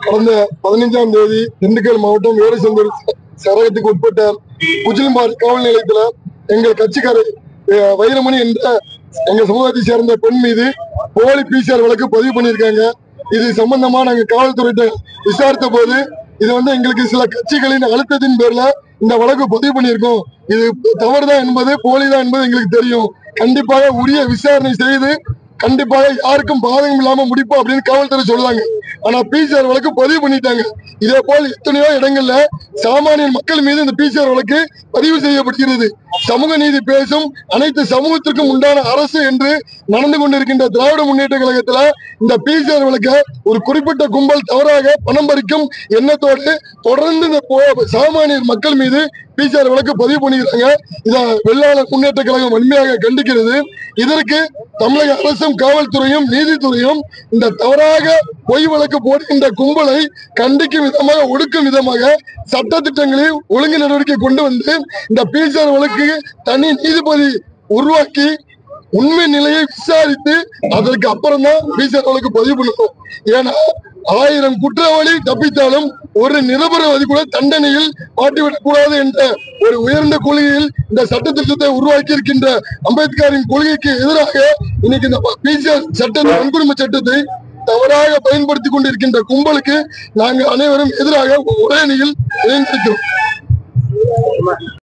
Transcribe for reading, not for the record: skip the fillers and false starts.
கடந்த 15ஆம் தேதி திண்டுக்கல் மாவட்டம் வேடசந்தூர் சரகத்துக்கு உட்பட்ட குஜிலிம்பாறை காவல் நிலையத்துல எங்கள் கட்சிக்காரர் வைரமணி என்ற எங்க சமூகத்தை சேர்ந்த பெண் மீது போலி பிசிஆர் வழக்கு பதிவு பண்ணியிருக்காங்க. இது சம்பந்தமா நாங்க காவல்துறையிட்ட விசாரித்த போது இது எங்களுக்கு சில கட்சிகளின் அழுத்தத்தின் பேர்ல இந்த வழக்கு பதிவு பண்ணியிருக்கோம். இது தவறுதான் என்பது போலிதான் என்பது எங்களுக்கு தெரியும். கண்டிப்பாக உரிய விசாரணை செய்து கண்டிப்பாக யாருக்கும் பாதகம் இல்லாம முடிப்போம் அப்படின்னு காவல்துறை சொல்றாங்க. ஆனா பிசிஆர் வழக்கு பதிவு பண்ணிட்டாங்க. இதே போல் எத்தனையோ இடங்கள்ல சாமானிய மக்கள் மீது இந்த பிசிஆர் வழக்கு பதிவு செய்யப்படுகிறது. சமூக நீதி பேசும் அனைத்து சமூகத்திற்கும் உண்டான அரசு என்று நடந்து கொண்டிருக்கின்ற திராவிட முன்னேற்ற கழகத்துல இந்த பிசிஆர் வழக்க ஒரு குறிப்பிட்ட கும்பல் தவறாக பணம் பறிக்கும் எண்ணத்தோடு தொடர்ந்து இந்த சாமானியர் மக்கள் மீது பிசிஆர் வழக்கு பதிவு பண்ணிக்கிறாங்க. இத வெள்ளாளர் முன்னேற்ற கழகம் வன்மையாக கண்டிக்கிறது. இதற்கு தமிழக அரசும் காவல்துறையும் நீதித்துறையும் இந்த தவறாக பொய் வழக்கு போடுகின்ற கும்பலை கண்டிக்கும் விதமாக ஒடுக்கும் விதமாக சட்ட திட்டங்களில் ஒழுங்கு நடவடிக்கை கொண்டு வந்து இந்த பிசிஆர் வழக்கு தனி நீதிபதி உருவாக்கி உண்மை நிலையை விசாரித்து அதற்கு அப்புறம் தான் பிசிஆர் வழக்கு பதிவு பண்ணணும். ஏன்னா 1000 குற்றவாளி தப்பித்தாலும் ஒரு நிரபராதி கூட தண்டனையில் மாட்டிவிடக் கூடாது என்ற ஒரு உயர்ந்த கொள்கையில் இந்த சட்ட திட்டத்தை உருவாக்கி இருக்கின்ற அம்பேத்கரின் கொள்கைக்கு எதிராக இன்னைக்கு இந்த பிசிஆர் சட்டத்தை வன்கொடுமை சட்டத்தை தவறாக பயன்படுத்திக் கொண்டிருக்கின்ற கும்பலுக்கு நாங்கள் அனைவரும் எதிராக ஒரே அணியில் இணைந்திருக்கிறோம்.